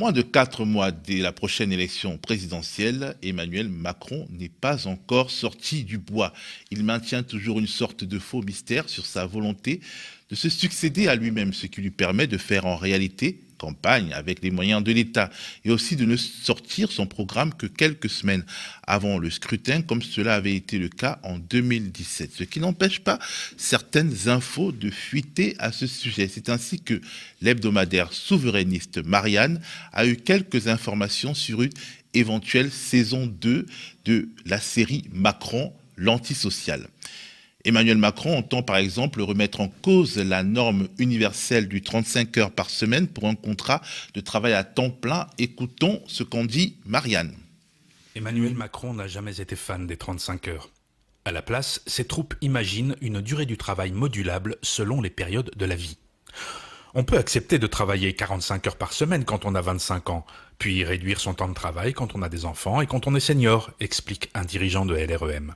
Moins de 4 mois dès la prochaine élection présidentielle, Emmanuel Macron n'est pas encore sorti du bois. Il maintient toujours une sorte de faux mystère sur sa volonté de se succéder à lui-même, ce qui lui permet de faire en réalité campagne avec les moyens de l'État et aussi de ne sortir son programme que quelques semaines avant le scrutin, comme cela avait été le cas en 2017. Ce qui n'empêche pas certaines infos de fuiter à ce sujet. C'est ainsi que l'hebdomadaire souverainiste Marianne a eu quelques informations sur une éventuelle saison 2 de la série Macron, l'antisocial. Emmanuel Macron entend par exemple remettre en cause la norme universelle du 35 heures par semaine pour un contrat de travail à temps plein. Écoutons ce qu'en dit Marianne. Emmanuel Macron n'a jamais été fan des 35 heures. À la place, ses troupes imaginent une durée du travail modulable selon les périodes de la vie. On peut accepter de travailler 45 heures par semaine quand on a 25 ans, puis réduire son temps de travail quand on a des enfants et quand on est senior, explique un dirigeant de LREM.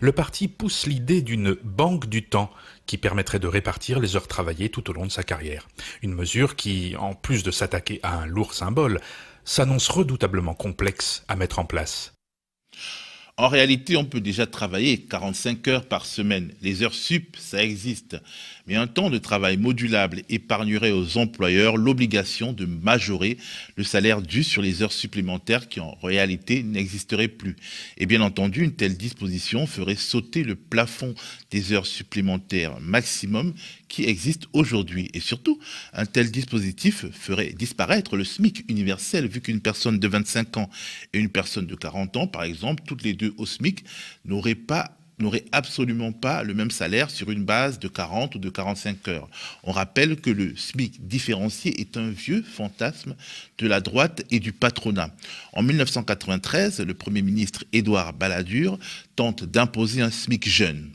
Le parti pousse l'idée d'une banque du temps qui permettrait de répartir les heures travaillées tout au long de sa carrière. Une mesure qui, en plus de s'attaquer à un lourd symbole, s'annonce redoutablement complexe à mettre en place. En réalité, on peut déjà travailler 45 heures par semaine. Les heures sup, ça existe. Mais un temps de travail modulable épargnerait aux employeurs l'obligation de majorer le salaire dû sur les heures supplémentaires qui en réalité n'existeraient plus. Et bien entendu, une telle disposition ferait sauter le plafond des heures supplémentaires maximum qui existe aujourd'hui. Et surtout, un tel dispositif ferait disparaître le SMIC universel, vu qu'une personne de 25 ans et une personne de 40 ans, par exemple, toutes les deux au SMIC, n'auraient absolument pas le même salaire sur une base de 40 ou de 45 heures. On rappelle que le SMIC différencié est un vieux fantasme de la droite et du patronat. En 1993, le Premier ministre Édouard Balladur tente d'imposer un SMIC jeune,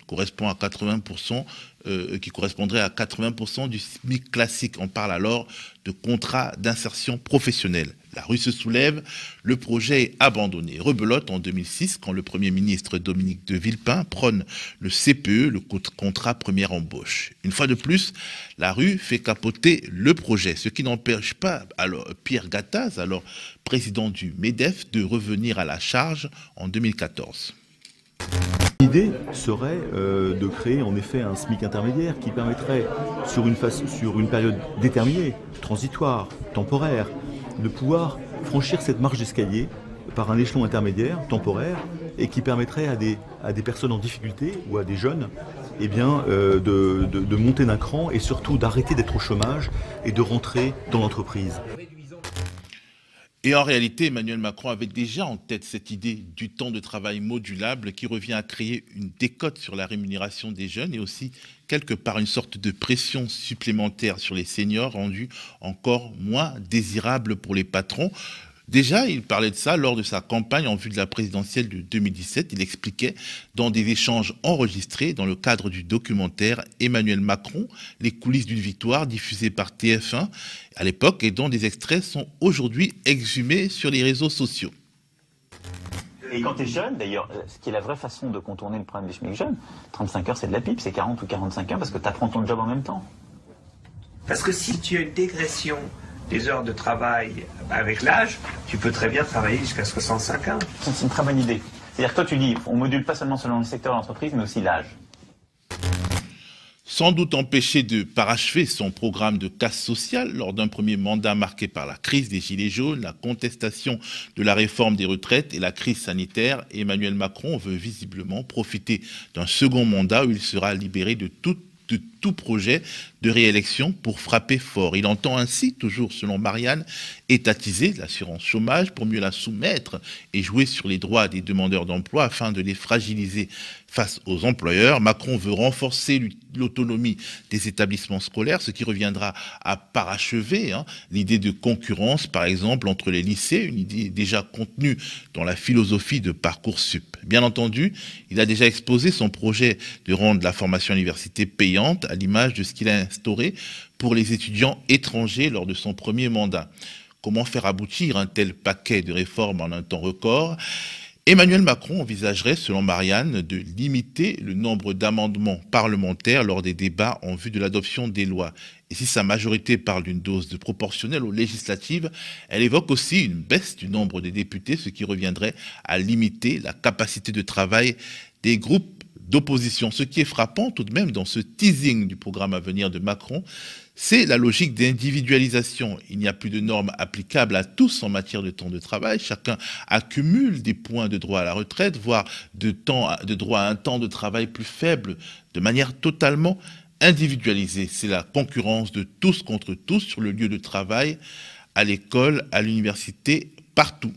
qui correspondrait à 80% du SMIC classique. On parle alors de contrat d'insertion professionnelle. La rue se soulève, le projet est abandonné. Rebelote en 2006 quand le Premier ministre Dominique de Villepin prône le CPE, le contrat première embauche. Une fois de plus, la rue fait capoter le projet, ce qui n'empêche pas alors Pierre Gattaz, alors président du MEDEF, de revenir à la charge en 2014. L'idée serait de créer en effet un SMIC intermédiaire qui permettrait, sur une période déterminée, transitoire, temporaire, de pouvoir franchir cette marche d'escalier par un échelon intermédiaire, temporaire, et qui permettrait à des personnes en difficulté ou à des jeunes de monter d'un cran et surtout d'arrêter d'être au chômage et de rentrer dans l'entreprise. Et en réalité, Emmanuel Macron avait déjà en tête cette idée du temps de travail modulable qui revient à créer une décote sur la rémunération des jeunes et aussi quelque part une sorte de pression supplémentaire sur les seniors rendue encore moins désirable pour les patrons. Déjà, il parlait de ça lors de sa campagne en vue de la présidentielle de 2017. Il expliquait dans des échanges enregistrés dans le cadre du documentaire Emmanuel Macron, les coulisses d'une victoire diffusé par TF1 à l'époque et dont des extraits sont aujourd'hui exhumés sur les réseaux sociaux. Et quand tu es jeune, d'ailleurs, ce qui est la vraie façon de contourner le problème du SMIC jeune, 35 heures c'est de la pipe, c'est 40 ou 45 heures parce que tu apprends ton job en même temps. Parce que si tu as une dégression des heures de travail avec l'âge, tu peux très bien travailler jusqu'à 65 ans. C'est une très bonne idée. C'est-à-dire que toi tu dis, on module pas seulement selon le secteur de l'entreprise, mais aussi l'âge. Sans doute empêché de parachever son programme de casse sociale lors d'un premier mandat marqué par la crise des Gilets jaunes, la contestation de la réforme des retraites et la crise sanitaire, Emmanuel Macron veut visiblement profiter d'un second mandat où il sera libéré de tout projet de réélection pour frapper fort. Il entend ainsi, toujours selon Marianne, étatiser l'assurance chômage pour mieux la soumettre et jouer sur les droits des demandeurs d'emploi afin de les fragiliser face aux employeurs. Macron veut renforcer l'autonomie des établissements scolaires, ce qui reviendra à parachever l'idée de concurrence, par exemple, entre les lycées, une idée déjà contenue dans la philosophie de Parcoursup. Bien entendu, il a déjà exposé son projet de rendre la formation à l'université payante, à l'image de ce qu'il a instauré pour les étudiants étrangers lors de son premier mandat. Comment faire aboutir un tel paquet de réformes en un temps record ? Emmanuel Macron envisagerait, selon Marianne, de limiter le nombre d'amendements parlementaires lors des débats en vue de l'adoption des lois Et si sa majorité parle d'une dose de proportionnelle aux législatives, elle évoque aussi une baisse du nombre des députés, ce qui reviendrait à limiter la capacité de travail des groupes d'opposition. Ce qui est frappant tout de même dans ce teasing du programme à venir de Macron, c'est la logique d'individualisation. Il n'y a plus de normes applicables à tous en matière de temps de travail. Chacun accumule des points de droit à la retraite, voire de droit à un temps de travail plus faible, de manière totalement individualisée. C'est la concurrence de tous contre tous sur le lieu de travail, à l'école, à l'université, partout.